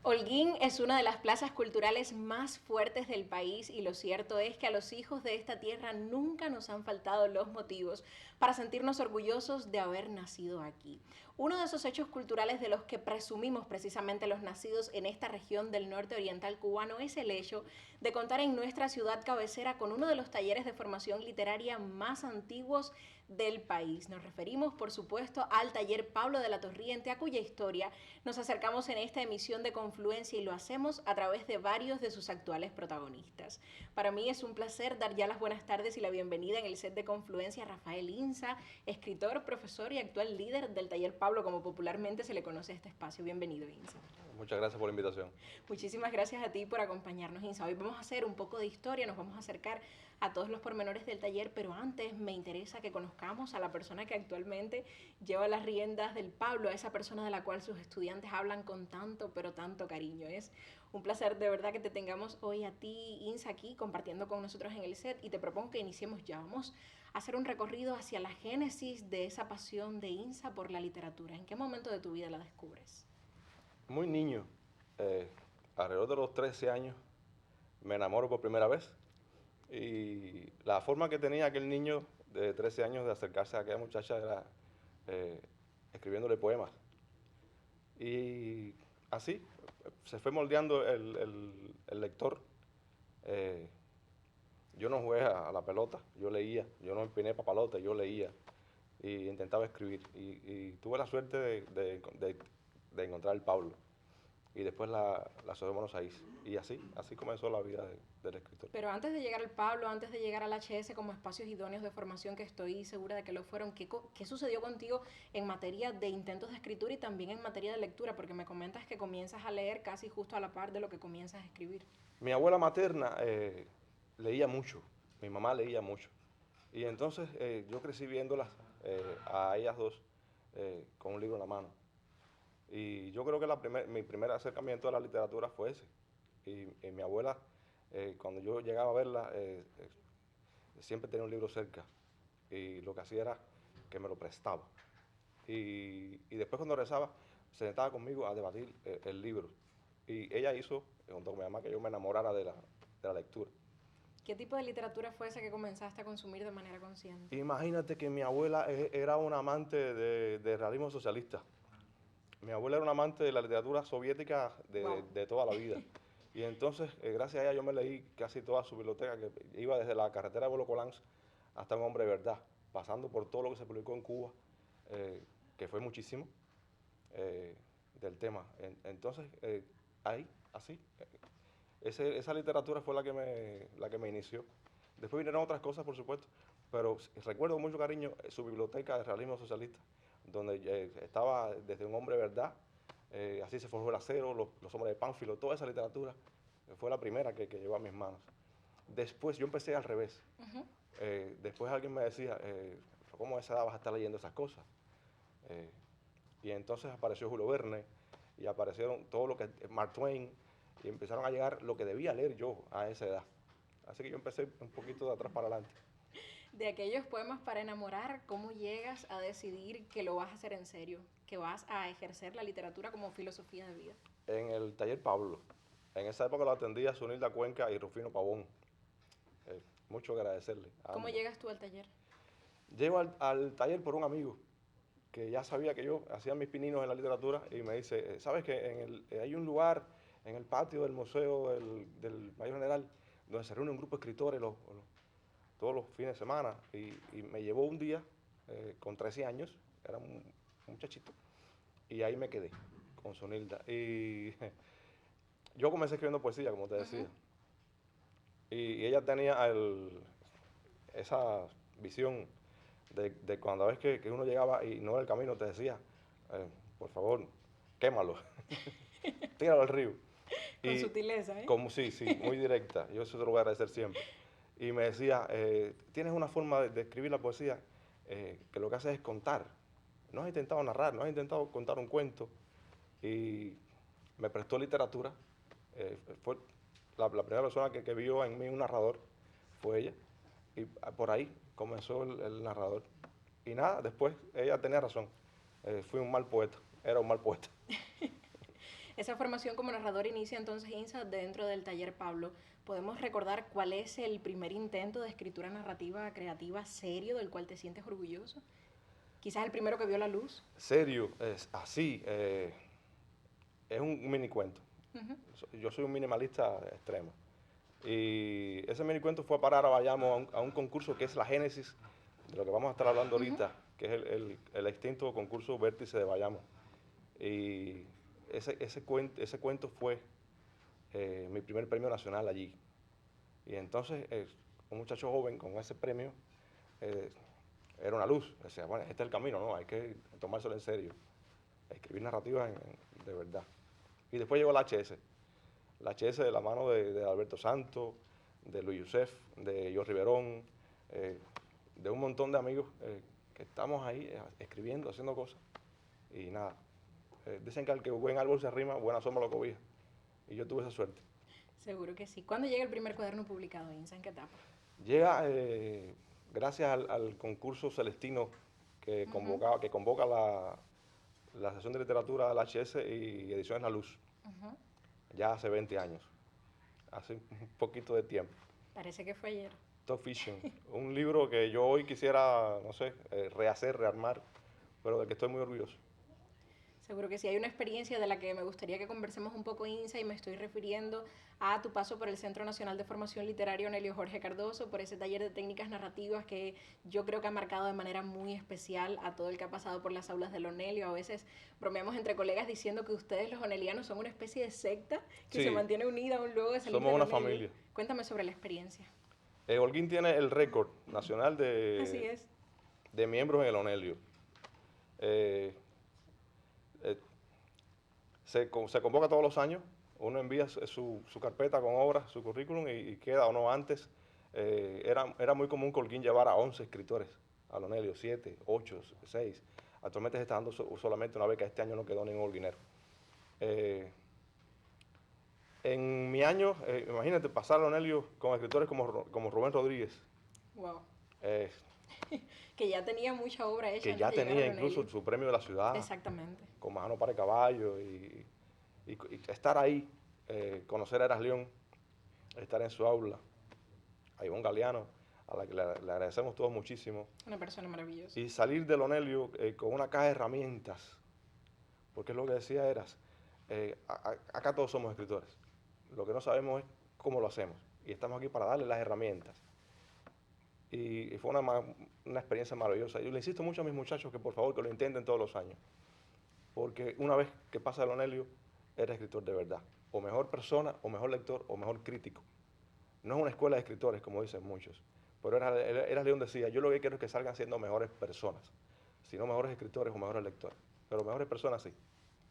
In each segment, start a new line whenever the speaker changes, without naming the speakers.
Holguín es una de las plazas culturales más fuertes del país y lo cierto es que a los hijos de esta tierra nunca nos han faltado los motivos para sentirnos orgullosos de haber nacido aquí. Uno de esos hechos culturales de los que presumimos precisamente los nacidos en esta región del norte oriental cubano es el hecho de contar en nuestra ciudad cabecera con uno de los talleres de formación literaria más antiguos del país. Nos referimos, por supuesto, al taller Pablo de la Torriente, a cuya historia nos acercamos en esta emisión de Confluencia y lo hacemos a través de varios de sus actuales protagonistas. Para mí es un placer dar ya las buenas tardes y la bienvenida en el set de Confluencia a Rafael Inza, escritor, profesor y actual líder del taller Pablo, como popularmente se le conoce a este espacio. Bienvenido, Inza.
Muchas gracias por la invitación.
Muchísimas gracias a ti por acompañarnos, Inza. Hoy vamos a hacer un poco de historia, nos vamos a acercar a todos los pormenores del taller, pero antes me interesa que conozcamos a la persona que actualmente lleva las riendas del Pablo, a esa persona de la cual sus estudiantes hablan con tanto, pero tanto cariño. Es un placer de verdad que te tengamos hoy a ti, Inza, aquí compartiendo con nosotros en el set y te propongo que iniciemos ya. Vamos a hacer un recorrido hacia la génesis de esa pasión de Inza por la literatura. ¿En qué momento de tu vida la descubres?
Muy niño, eh, alrededor de los 13 años, me enamoro por primera vez. Y la forma que tenía aquel niño de 13 años de acercarse a aquella muchacha era eh, escribiéndole poemas. Y así se fue moldeando el lector. Eh, yo no jugué a la pelota, yo leía, yo no empiné papalote, yo leía y intentaba escribir. Y tuve la suerte de encontrar el Pablo. Y después la Sorbona ahí. Y así comenzó la vida del escritor.
Pero antes de llegar al Pablo, antes de llegar al HS como espacios idóneos de formación, que estoy segura de que lo fueron, ¿qué sucedió contigo en materia de intentos de escritura y también en materia de lectura? Porque me comentas que comienzas a leer casi justo a la par de lo que comienzas a escribir.
Mi abuela materna leía mucho, mi mamá leía mucho. Y entonces yo crecí viéndolas a ellas dos con un libro en la mano. Y yo creo que mi primer acercamiento a la literatura fue ese. Y mi abuela, cuando yo llegaba a verla, siempre tenía un libro cerca. Y lo que hacía era que me lo prestaba. Y después cuando regresaba, se sentaba conmigo a debatir el libro. Y ella hizo, junto con mi mamá, que yo me enamorara de la lectura.
¿Qué tipo de literatura fue esa que comenzaste a consumir de manera consciente?
Imagínate que mi abuela era una amante del realismo socialista. Mi abuela era una amante de la literatura soviética
Wow.
de toda la vida. Y entonces, gracias a ella, yo me leí casi toda su biblioteca, que iba desde la carretera de Bolo Colans hasta Un hombre de verdad, pasando por todo lo que se publicó en Cuba, que fue muchísimo del tema. Entonces, ahí, así, esa literatura fue la que me inició. Después vinieron otras cosas, por supuesto, pero recuerdo con mucho cariño su biblioteca de realismo socialista, donde estaba desde Un hombre de verdad, así se forjó el acero, los hombres de Pánfilo, toda esa literatura fue la primera que llegó a mis manos. Después yo empecé al revés. Después alguien me decía, ¿cómo a esa edad vas a estar leyendo esas cosas? Eh, y entonces apareció Julio Verne y aparecieron todo lo que Mark Twain y empezaron a llegar lo que debía leer yo a esa edad. Así que yo empecé un poquito de atrás para adelante.
De aquellos poemas para enamorar, ¿cómo llegas a decidir que lo vas a hacer en serio? Que vas a ejercer la literatura como filosofía de vida.
En el taller Pablo, en esa época lo atendía Sunilda Cuenca y Rufino Pavón. Mucho que agradecerle a
¿Cómo
ambos.
llegas tú al taller?
Llego al taller por un amigo que ya sabía que yo hacía mis pininos en la literatura y me dice, ¿sabes que hay un lugar en el patio del Museo del Mayor General donde se reúne un grupo de escritores todos los fines de semana? Y me llevó un día con 13 años, era un muchachito, y ahí me quedé con Sonilda. Y yo comencé escribiendo poesía, como te decía, y ella tenía esa visión de cuando ves que uno llegaba y no era el camino, te decía, por favor, quémalo, tíralo al río.
Con
Y
sutileza, ¿eh?
como sí, sí, muy directa, yo eso te lo voy a agradecer siempre. Y me decía, tienes una forma de escribir la poesía que lo que hace es contar. No has intentado narrar, no has intentado contar un cuento. Y me prestó literatura. Fue la primera persona que vio en mí un narrador, fue ella. Y por ahí comenzó el narrador. Y nada, después ella tenía razón. Fui un mal poeta, era un mal poeta.
Esa formación como narrador inicia entonces, Insa, dentro del taller Pablo. ¿Podemos recordar cuál es el primer intento de escritura narrativa creativa serio del cual te sientes orgulloso? Quizás el primero que vio la luz.
Serio, es así, es un mini cuento.
Ujú.
Yo soy un minimalista extremo. Y ese mini cuento fue a parar a Bayamo a un concurso que es la génesis de lo que vamos a estar hablando
Ujú.
ahorita, que es el extinto concurso Vértice de Bayamo. Y ese cuento fue mi primer premio nacional allí. Y entonces, un muchacho joven con ese premio eh, era una luz. Decía, bueno, este es el camino, ¿no? Hay que tomárselo en serio. Escribir narrativas de verdad. Y después llegó la HS. La HS de la mano de Alberto Santos, de Luis Yusef, de Yo Riverón, de un montón de amigos que estamos ahí escribiendo, haciendo cosas. Y nada, dicen que al que buen árbol se arrima, buena sombra lo cobija. Y yo tuve esa suerte.
Seguro que sí. ¿Cuándo llega el primer cuaderno publicado, Insa? ¿En qué etapa?
Llega gracias al concurso celestino
Ujú,
que convoca la sesión de literatura de la HS y Ediciones La Luz,
ujú.
ya hace 20 años, hace un poquito de tiempo.
Parece que fue ayer.
Top Fiction, un libro que yo hoy quisiera, no sé, rehacer, rearmar, pero del que estoy muy orgulloso.
Seguro que sí. Hay una experiencia de la que me gustaría que conversemos un poco, Insa, y me estoy refiriendo a tu paso por el Centro Nacional de Formación Literaria Onelio Jorge Cardoso, por ese taller de técnicas narrativas que yo creo que ha marcado de manera muy especial a todo el que ha pasado por las aulas del Onelio. A veces bromeamos entre colegas diciendo que ustedes, los onelianos, son una especie de secta que se
Sí,
mantiene unida aún luego de salir
somos
del
una
Onelio.
familia.
Cuéntame sobre la experiencia.
Holguín tiene el récord nacional
Así es.
de miembros en el Onelio. Eh, eh, se convoca todos los años, uno envía su carpeta con obras, su currículum y queda o no antes. Era muy común que Holguín llevara 11 escritores al Onelio, 7, 8, 6. Actualmente se está dando solamente una beca, este año no quedó ningún holguinero. Eh, en mi año, imagínate, pasar al Onelio con escritores como Rubén Rodríguez,
Wow.
eh,
Que ya tenía mucha obra hecha
que
antes
ya
de llegar
tenía
al
incluso
Onelio.
su premio de la ciudad,
Exactamente.
con Majano para el Caballo, y estar ahí, conocer a Eras León, estar en su aula, a Ivonne Galeano, a la que le agradecemos todos muchísimo,
Una persona maravillosa.
y salir del Onelio con una caja de herramientas, porque es lo que decía Eras, acá todos somos escritores, lo que no sabemos es cómo lo hacemos, y estamos aquí para darle las herramientas. Y fue una experiencia maravillosa. Yo le insisto mucho a mis muchachos que por favor que lo intenten todos los años, porque una vez que pasa el Onelio, eres escritor de verdad, o mejor persona, o mejor lector, o mejor crítico. No es una escuela de escritores, como dicen muchos, pero Eras León decía, yo lo que quiero es que salgan siendo mejores personas, si no mejores escritores o mejores lectores, pero mejores personas sí.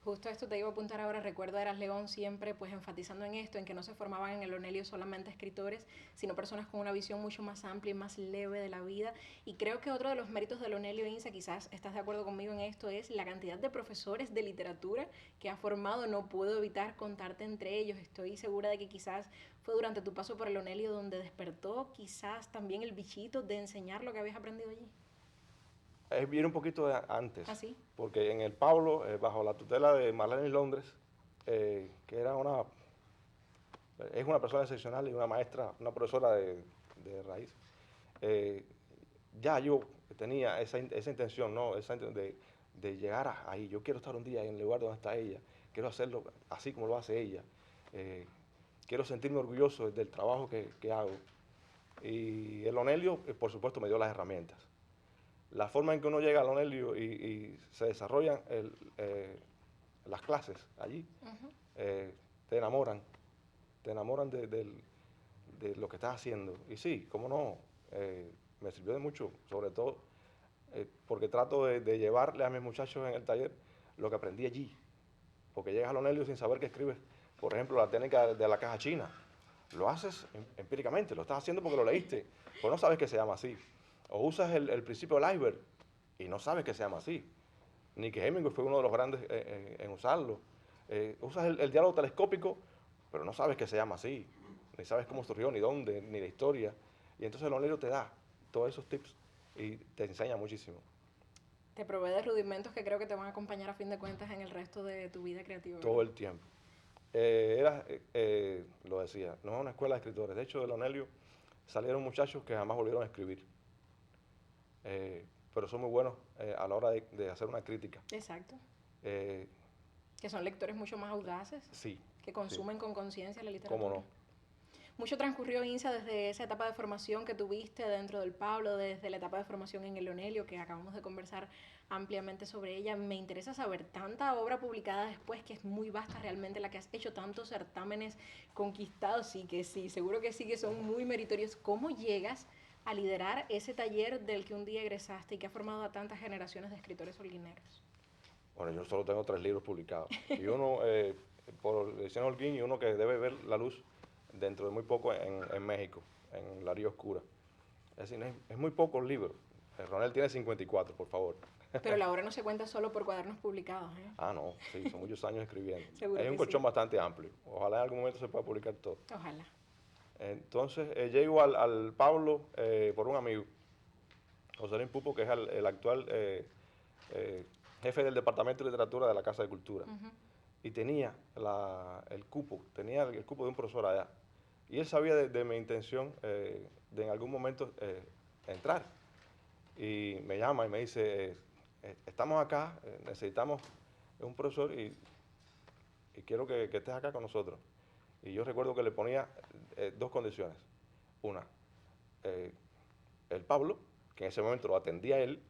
Justo esto te iba a apuntar ahora, recuerdo a Eras León siempre pues enfatizando en esto, en que no se formaban en el Onelio solamente escritores, sino personas con una visión mucho más amplia y más leve de la vida. Y creo que otro de los méritos del Onelio, Insa, quizás estás de acuerdo conmigo en esto, es la cantidad de profesores de literatura que ha formado. No puedo evitar contarte entre ellos. Estoy segura de que quizás fue durante tu paso por el Onelio donde despertó quizás también el bichito de enseñar lo que habías aprendido allí.
Viene un poquito antes,
¿Así?
porque en el Pablo, bajo la tutela de Marlene Londres, que es una persona excepcional y una maestra, una profesora de raíz, eh, ya yo tenía esa intención, ¿no? De llegar ahí. Yo quiero estar un día en el lugar donde está ella, quiero hacerlo así como lo hace ella, eh, quiero sentirme orgulloso del trabajo que hago. Y el Onelio, por supuesto, me dio las herramientas. La forma en que uno llega al Onelio y se desarrollan las clases allí,
Ujú.
eh, te enamoran, te enamoran de lo que estás haciendo. Y sí, cómo no, me sirvió de mucho, sobre todo porque trato de llevarle a mis muchachos en el taller lo que aprendí allí. Porque llegas al Onelio sin saber que escribes, por ejemplo, la técnica de la caja china. Lo haces empíricamente, lo estás haciendo porque lo leíste, pero no sabes que se llama así. O usas el principio del iceberg y no sabes que se llama así. Ni que Hemingway fue uno de los grandes en usarlo. Usas el diálogo telescópico, pero no sabes que se llama así. Ni sabes cómo surgió, ni dónde, ni la historia. Y entonces el Onelio te da todos esos tips y te enseña muchísimo,
Te provee de rudimentos que creo que te van a acompañar a fin de cuentas en el resto de tu vida creativa,
todo
¿verdad?
el tiempo. Lo decía, no es una escuela de escritores. De hecho, de Leonelio salieron muchachos que jamás volvieron a escribir. Pero son muy buenos a la hora de hacer una crítica.
Exacto.
Eh,
Que son lectores mucho más audaces.
sí.
Que consumen
Sí.
con conciencia la literatura.
¿Cómo no?
Mucho transcurrió, Insa, desde esa etapa de formación que tuviste dentro del Pablo, desde la etapa de formación en el Leonelio, que acabamos de conversar ampliamente sobre ella. Me interesa saber, tanta obra publicada después, que es muy vasta realmente la que has hecho, tantos certámenes conquistados, sí que sí, seguro que sí, que son muy meritorios. ¿Cómo llegas a liderar ese taller del que un día egresaste y que ha formado a tantas generaciones de escritores holguineros?
Bueno, yo solo tengo 3 libros publicados. Y uno por edición Holguín y uno que debe ver la luz dentro de muy poco en México, en La Ría Oscura. Es decir, es muy pocos libros. Ronel tiene 54, por favor.
Pero la obra no se cuenta solo por cuadernos publicados, ¿eh?
Ah, no, sí, son muchos años escribiendo.
Seguro
Es un
que
colchón
sí.
bastante amplio. Ojalá en algún momento se pueda publicar todo.
Ojalá.
Entonces, llego al Pablo por un amigo, Joselín Pupo, que es el actual jefe del Departamento de Literatura de la Casa de Cultura. Y tenía el cupo de un profesor allá. Y él sabía de mi intención de en algún momento entrar. Y me llama y me dice, estamos acá, necesitamos un profesor y quiero que estés acá con nosotros. Y yo recuerdo que le ponía 2 condiciones. Una, el Pablo, que en ese momento lo atendía él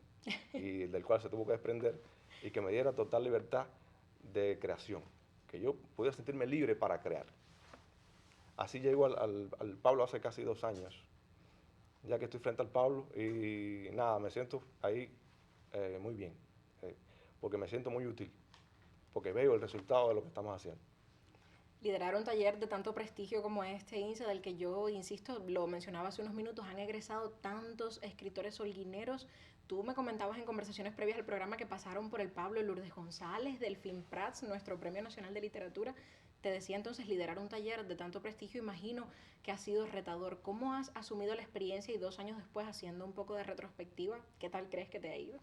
y del cual se tuvo que desprender, y que me diera total libertad de creación, que yo pudiera sentirme libre para crear. Así llego al Pablo hace casi 2 años, ya que estoy frente al Pablo y nada, me siento ahí muy bien, porque me siento muy útil, porque veo el resultado de lo que estamos haciendo.
Liderar un taller de tanto prestigio como este, Insa, del que yo, insisto, lo mencionaba hace unos minutos, han egresado tantos escritores holguineros. Tú me comentabas en conversaciones previas al programa que pasaron por el Pablo Lourdes González, Delfín Prats, nuestro Premio Nacional de Literatura. Te decía entonces, liderar un taller de tanto prestigio, imagino que ha sido retador. ¿Cómo has asumido la experiencia y 2 años después, haciendo un poco de retrospectiva, qué tal crees que te ha ido?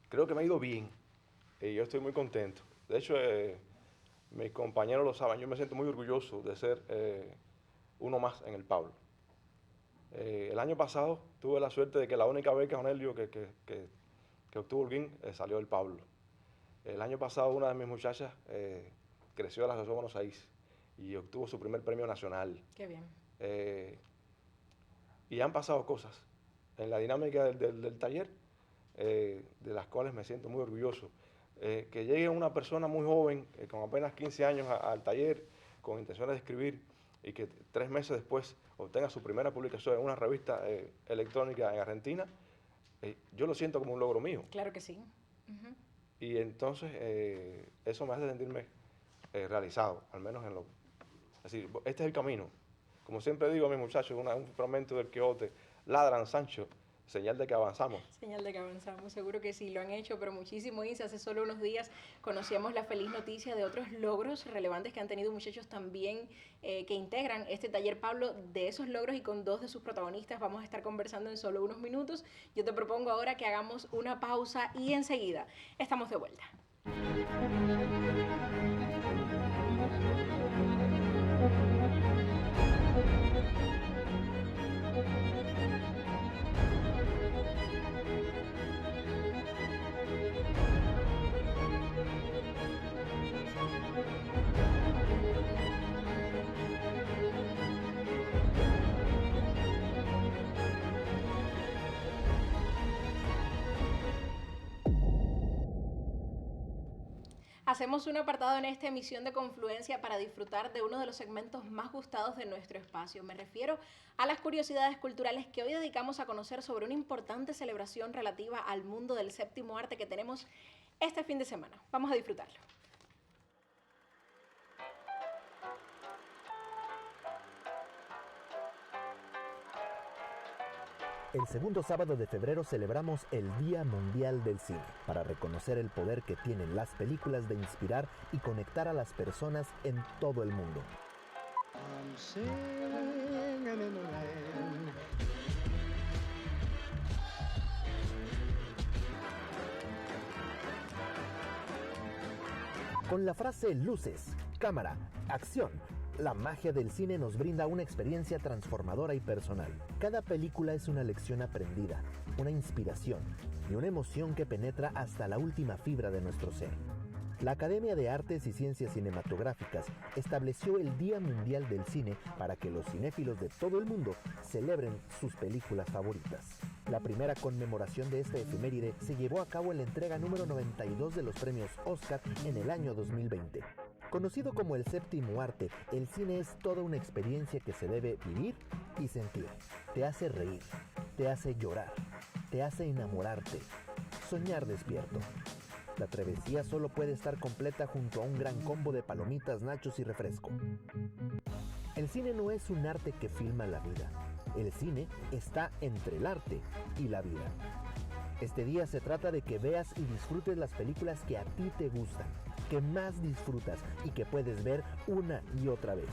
Creo que me ha ido bien y yo estoy muy contento. De hecho, mis compañeros lo saben, yo me siento muy orgulloso de ser uno más en el Pablo. El año pasado tuve la suerte de que la única beca Onelio que obtuvo Holguín salió del Pablo. El año pasado una de mis muchachas creció de la Asociación Buenos Aires y obtuvo su primer premio nacional.
Qué bien.
Y han pasado cosas en la dinámica del taller de las cuales me siento muy orgulloso. Que llegue una persona muy joven, con apenas 15 años al taller, con intenciones de escribir, y que 3 meses después obtenga su primera publicación en una revista electrónica en Argentina, yo lo siento como un logro mío.
Claro que sí.
Y entonces eso me hace sentirme realizado, al menos en lo... Es decir, este es el camino. Como siempre digo a mis muchachos, un fragmento del Quijote, ladran Sancho, señal de que avanzamos.
Señal de que avanzamos, seguro que sí, lo han hecho, pero muchísimo. Insa, hace solo unos días conocíamos la feliz noticia de otros logros relevantes que han tenido muchachos también que integran este taller Pablo. De esos logros y con 2 de sus protagonistas vamos a estar conversando en solo unos minutos. Yo te propongo ahora que hagamos una pausa y enseguida estamos de vuelta. Hacemos un apartado en esta emisión de Confluencia para disfrutar de uno de los segmentos más gustados de nuestro espacio. Me refiero a las curiosidades culturales que hoy dedicamos a conocer sobre una importante celebración relativa al mundo del séptimo arte que tenemos este fin de semana. Vamos a disfrutarlo.
El segundo sábado de febrero celebramos el Día Mundial del Cine, para reconocer el poder que tienen las películas de inspirar y conectar a las personas en todo el mundo. Con la frase luces, cámara, acción. La magia del cine nos brinda una experiencia transformadora y personal. Cada película es una lección aprendida, una inspiración y una emoción que penetra hasta la última fibra de nuestro ser. La Academia de Artes y Ciencias Cinematográficas estableció el Día Mundial del Cine para que los cinéfilos de todo el mundo celebren sus películas favoritas. La primera conmemoración de esta efeméride se llevó a cabo en la entrega número 92 de los premios Oscar en el año 2020. Conocido como el séptimo arte, el cine es toda una experiencia que se debe vivir y sentir. Te hace reír, te hace llorar, te hace enamorarte, soñar despierto. La travesía solo puede estar completa junto a un gran combo de palomitas, nachos y refresco. El cine no es un arte que filma la vida. El cine está entre el arte y la vida. Este día se trata de que veas y disfrutes las películas que a ti te gustan, que más disfrutas y que puedes ver una y otra vez.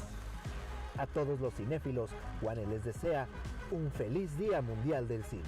A todos los cinéfilos, Juanes les desea un feliz Día Mundial del Cine.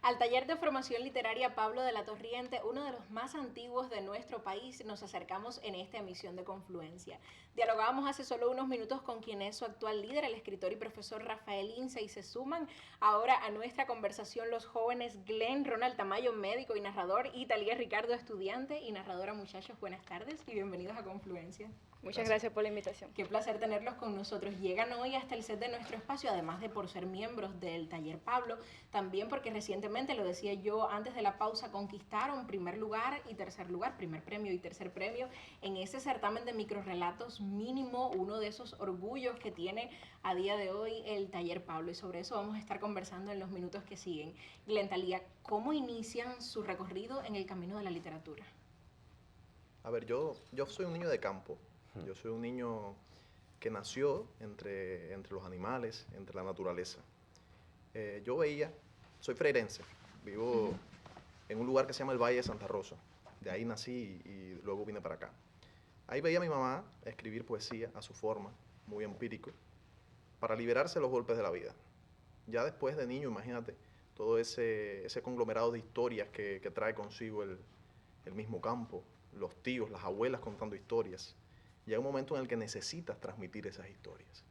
Al taller de formación literaria Pablo de la Torriente, uno de los más antiguos de nuestro país, nos acercamos en esta emisión de Confluencia. Dialogábamos hace solo unos minutos con quien es su actual líder, el escritor y profesor Rafael Ince, y se suman ahora a nuestra conversación los jóvenes Glenn Ronald Tamayo, médico y narrador, y Talía Ricardo, estudiante y narradora. Muchachos, buenas tardes y bienvenidos a Confluencia.
Muchas gracias por la invitación.
Qué placer tenerlos con nosotros. Llegan hoy hasta el set de nuestro espacio, además de por ser miembros del taller Pablo, también porque recientemente, lo decía yo antes de la pausa, conquistaron primer lugar y tercer lugar, primer premio y tercer premio en ese certamen de microrrelatos mínimo, uno de esos orgullos que tiene a día de hoy el taller Pablo, y sobre eso vamos a estar conversando en los minutos que siguen. Glenn, Talía, ¿cómo inician su recorrido en el camino de la literatura?
A ver, yo soy un niño de campo. Yo soy un niño que nació entre los animales, entre la naturaleza. Soy freirense, vivo en un lugar que se llama el Valle de Santa Rosa. De ahí nací y luego vine para acá. Ahí veía a mi mamá escribir poesía a su forma, muy empírico, para liberarse de los golpes de la vida. Ya después de niño, imagínate, todo ese conglomerado de historias que trae consigo el mismo campo, los tíos, las abuelas contando historias. Llega un momento en el que necesitas transmitir esas historias.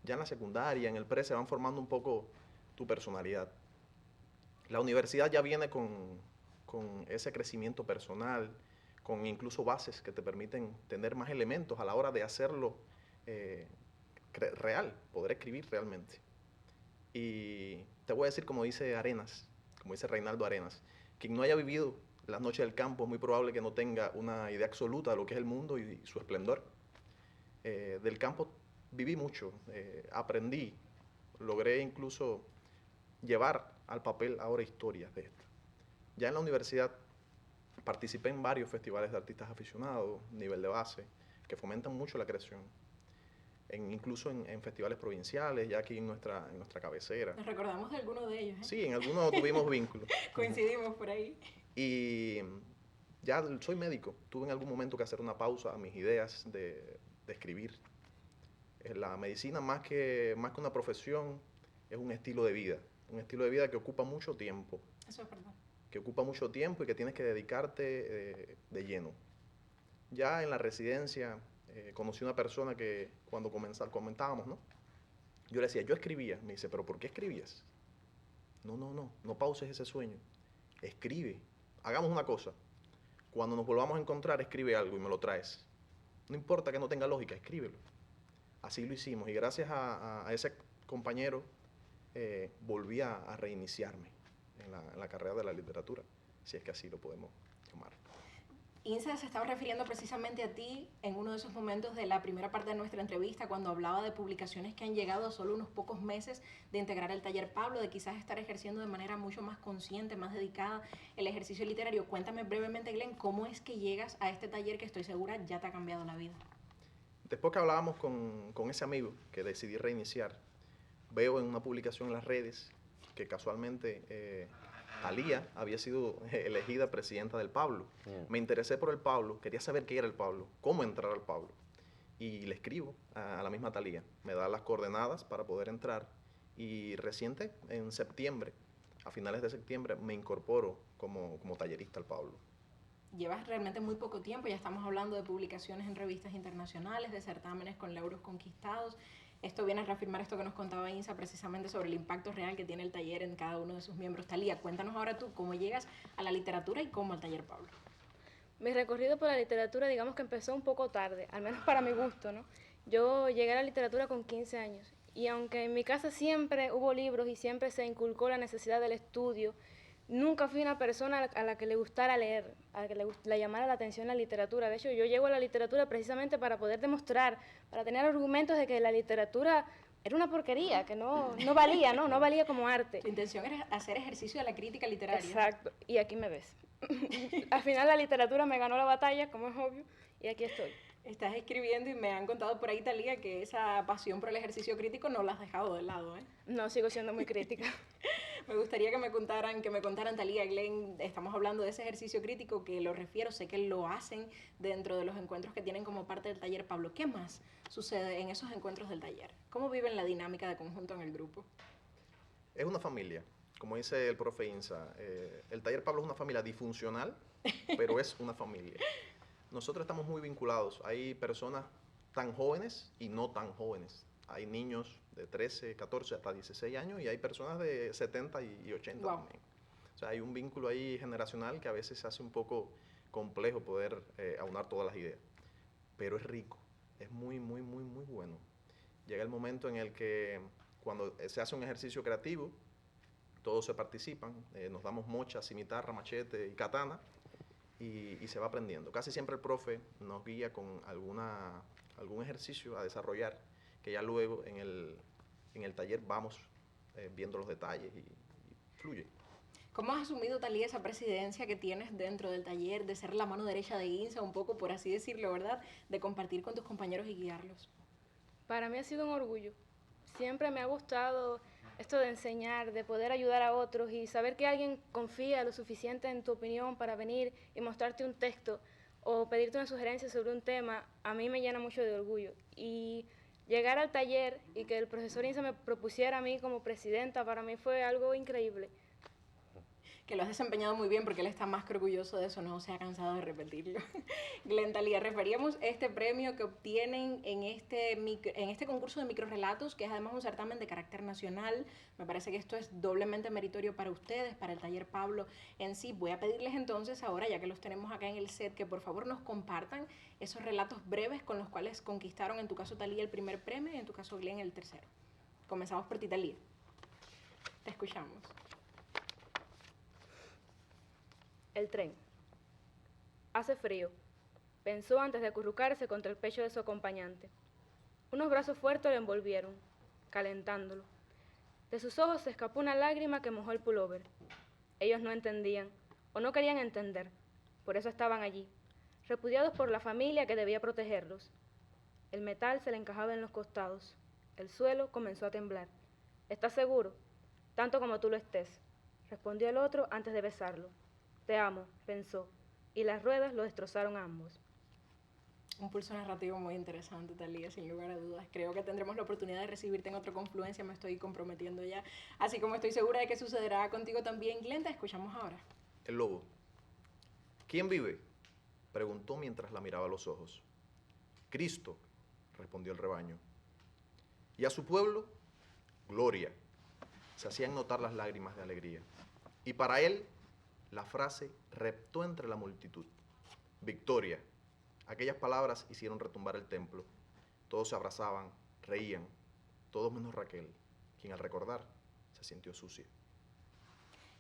Ya en la secundaria, en el pre, se van formando un poco tu personalidad. La universidad ya viene con ese crecimiento personal, con incluso bases que te permiten tener más elementos a la hora de hacerlo real, poder escribir realmente. Y te voy a decir, como dice Reinaldo Arenas, quien no haya vivido las noches del campo es muy probable que no tenga una idea absoluta de lo que es el mundo y su esplendor. Del campo viví mucho, aprendí, logré incluso llevar al papel ahora historias de esto. Ya en la universidad participé en varios festivales de artistas aficionados, nivel de base, que fomentan mucho la creación. Incluso en festivales provinciales, ya aquí en nuestra cabecera.
Nos recordamos de alguno de ellos, ¿eh?
Sí, en algunos tuvimos vínculos.
Coincidimos por ahí.
Y ya soy médico. Tuve en algún momento que hacer una pausa a mis ideas de escribir. La medicina, más que una profesión, es un estilo de vida. Un estilo de vida que ocupa mucho tiempo.
Eso es verdad.
Que ocupa mucho tiempo y que tienes que dedicarte de lleno. Ya en la residencia conocí una persona que cuando comentábamos, ¿no? Yo le decía, yo escribía. Me dice, ¿pero por qué escribías? No pauses ese sueño. Escribe. Hagamos una cosa. Cuando nos volvamos a encontrar, escribe algo y me lo traes. No importa que no tenga lógica, escríbelo. Así lo hicimos y gracias a ese compañero volví a reiniciarme en la carrera de la literatura, si es que así lo podemos llamar.
Insa se estaba refiriendo precisamente a ti en uno de esos momentos de la primera parte de nuestra entrevista, cuando hablaba de publicaciones que han llegado a solo unos pocos meses de integrar el taller Pablo, de quizás estar ejerciendo de manera mucho más consciente, más dedicada el ejercicio literario. Cuéntame brevemente, Glenn, ¿cómo es que llegas a este taller que estoy segura ya te ha cambiado la vida?
Después que hablábamos con ese amigo que decidí reiniciar, veo en una publicación en las redes que casualmente Thalía había sido elegida presidenta del Pablo. Me interesé por el Pablo, quería saber qué era el Pablo, cómo entrar al Pablo. Y le escribo a la misma Thalía, me da las coordenadas para poder entrar. Y reciente, en septiembre, a finales de septiembre, me incorporo como tallerista al Pablo.
Llevas realmente muy poco tiempo, ya estamos hablando de publicaciones en revistas internacionales, de certámenes con lauros conquistados. Esto viene a reafirmar esto que nos contaba Insa precisamente sobre el impacto real que tiene el taller en cada uno de sus miembros. Thalía, cuéntanos ahora tú cómo llegas a la literatura y cómo al taller Pablo.
Mi recorrido por la literatura, digamos que empezó un poco tarde, al menos para mi gusto, ¿no? Yo llegué a la literatura con 15 años y aunque en mi casa siempre hubo libros y siempre se inculcó la necesidad del estudio, nunca fui una persona a la que le gustara leer, a la que le llamara la atención la literatura. De hecho, yo llego a la literatura precisamente para poder demostrar, para tener argumentos de que la literatura era una porquería, que no valía, no valía como arte.
Tu intención era hacer ejercicio de la crítica literaria.
Exacto, y aquí me ves. Al final la literatura me ganó la batalla, como es obvio, y aquí estoy.
Estás escribiendo y me han contado por ahí, Thalía, que esa pasión por el ejercicio crítico no la has dejado de lado, ¿eh?
No, sigo siendo muy crítica.
Me gustaría que me contaran, Thalía, Glenn, estamos hablando de ese ejercicio crítico que lo refiero, sé que lo hacen dentro de los encuentros que tienen como parte del taller Pablo. ¿Qué más sucede en esos encuentros del taller? ¿Cómo viven la dinámica de conjunto en el grupo?
Es una familia, como dice el profe Insa. El taller Pablo es una familia disfuncional, pero es una familia. Nosotros estamos muy vinculados. Hay personas tan jóvenes y no tan jóvenes. Hay niños de 13, 14 hasta 16 años y hay personas de 70 y 80
Wow.
también. O sea, hay un vínculo ahí generacional que a veces se hace un poco complejo poder aunar todas las ideas. Pero es rico, es muy, muy, muy, muy bueno. Llega el momento en el que cuando se hace un ejercicio creativo, todos se participan, nos damos mochas, cimitarra, machete y katana, y se va aprendiendo. Casi siempre el profe nos guía con algún ejercicio a desarrollar, que ya luego en el taller vamos viendo los detalles y fluye.
¿Cómo has asumido, Thalía, esa presidencia que tienes dentro del taller, de ser la mano derecha de Insa, un poco, por así decirlo, ¿verdad? De compartir con tus compañeros y guiarlos.
Para mí ha sido un orgullo. Siempre me ha gustado esto de enseñar, de poder ayudar a otros y saber que alguien confía lo suficiente en tu opinión para venir y mostrarte un texto o pedirte una sugerencia sobre un tema, a mí me llena mucho de orgullo. Y llegar al taller y que el profesor Insa me propusiera a mí como presidenta, para mí fue algo increíble.
Que lo has desempeñado muy bien porque él está más que orgulloso de eso, no se ha cansado de repetirlo. Glenn, Thalía, referíamos este premio que obtienen en este concurso de microrelatos, que es además un certamen de carácter nacional. Me parece que esto es doblemente meritorio para ustedes, para el taller Pablo en sí. Voy a pedirles entonces ahora, ya que los tenemos acá en el set, que por favor nos compartan esos relatos breves con los cuales conquistaron, en tu caso, Thalía, el primer premio y en tu caso, Glenn, el tercero. Comenzamos por ti, Thalía. Te escuchamos.
El tren. Hace frío, pensó antes de acurrucarse contra el pecho de su acompañante. Unos brazos fuertes lo envolvieron, calentándolo. De sus ojos se escapó una lágrima que mojó el pullover. Ellos no entendían, o no querían entender, por eso estaban allí, repudiados por la familia que debía protegerlos. El metal se le encajaba en los costados. El suelo comenzó a temblar. ¿Estás seguro? Tanto como tú lo estés, respondió el otro antes de besarlo. Te amo, pensó, y las ruedas lo destrozaron a ambos.
Un pulso narrativo muy interesante, Thalía, sin lugar a dudas. Creo que tendremos la oportunidad de recibirte en otra confluencia, me estoy comprometiendo ya. Así como estoy segura de que sucederá contigo también, Glenn, te escuchamos ahora.
El lobo. ¿Quién vive? Preguntó mientras la miraba a los ojos. Cristo, respondió el rebaño. Y a su pueblo, gloria. Se hacían notar las lágrimas de alegría. Y para él, la frase reptó entre la multitud. Victoria. Aquellas palabras hicieron retumbar el templo. Todos se abrazaban, reían, todos menos Raquel, quien al recordar se sintió sucia.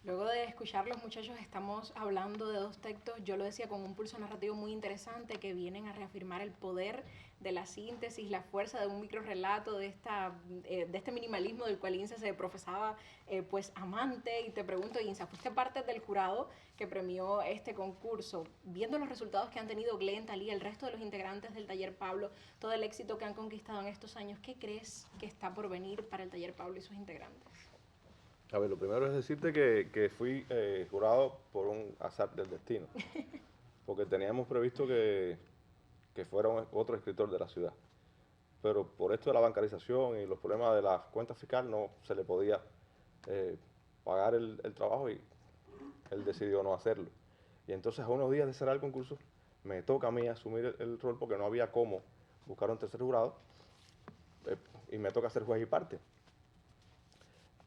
Luego de escucharlos, muchachos, estamos hablando de dos textos, yo lo decía, con un pulso narrativo muy interesante, que vienen a reafirmar el poder de la síntesis, la fuerza de un microrrelato, de este minimalismo del cual Insa se profesaba pues amante. Y te pregunto, Insa, fuiste parte del jurado que premió este concurso. Viendo los resultados que han tenido Glenn, Thalía, el resto de los integrantes del Taller Pablo, todo el éxito que han conquistado en estos años, ¿qué crees que está por venir para el Taller Pablo y sus integrantes?
A ver, lo primero es decirte que fui jurado por un azar del destino, porque teníamos previsto que fuera otro escritor de la ciudad, pero por esto de la bancarización y los problemas de las cuentas fiscales no se le podía pagar el trabajo y él decidió no hacerlo. Y entonces a unos días de cerrar el concurso me toca a mí asumir el rol porque no había cómo buscar un tercer jurado y me toca ser juez y parte.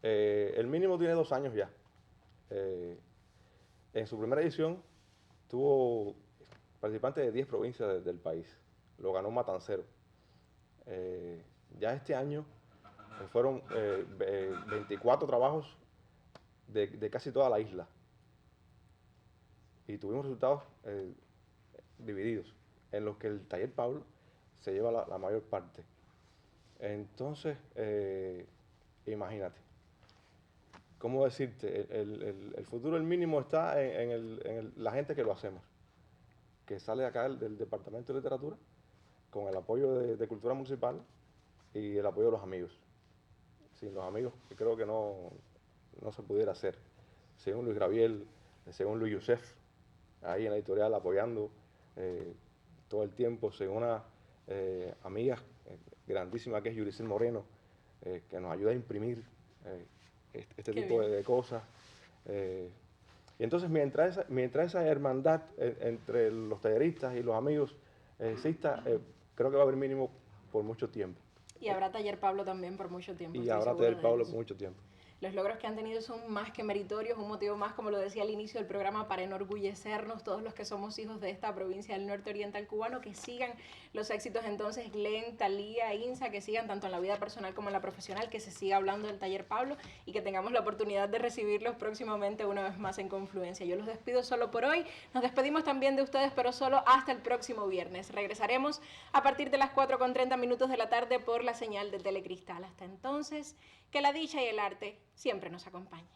El mínimo tiene 2 años ya. En su primera edición tuvo participantes de 10 provincias del país. Lo ganó Matancero. Ya este año fueron 24 trabajos de casi toda la isla. Y tuvimos resultados divididos, en los que el Taller Pablo se lleva la mayor parte. Entonces, imagínate. ¿Cómo decirte? El futuro del mínimo está en la gente que lo hacemos, que sale acá del Departamento de Literatura, con el apoyo de Cultura Municipal y el apoyo de los amigos. Sin los amigos creo que no se pudiera hacer. Según Luis Graviel, según Luis Yusef, ahí en la editorial apoyando todo el tiempo, según una amiga grandísima que es Yuricel Moreno, que nos ayuda a imprimir este tipo de cosas. Y entonces, mientras esa hermandad entre los talleristas y los amigos exista, creo que va a haber mínimo por mucho tiempo.
Y habrá Taller Pablo también por mucho tiempo.
Y habrá Taller Pablo por mucho tiempo.
Los logros que han tenido son más que meritorios, un motivo más, como lo decía al inicio del programa, para enorgullecernos todos los que somos hijos de esta provincia del norte oriental cubano. Que sigan los éxitos entonces, Glenn, Thalía, Insa, que sigan tanto en la vida personal como en la profesional, que se siga hablando del Taller Pablo y que tengamos la oportunidad de recibirlos próximamente una vez más en Confluencia. Yo los despido solo por hoy, nos despedimos también de ustedes, pero solo hasta el próximo viernes. Regresaremos a partir de las 4:30 de la tarde por la señal de Telecristal. Hasta entonces, que la dicha y el arte siempre nos acompañen.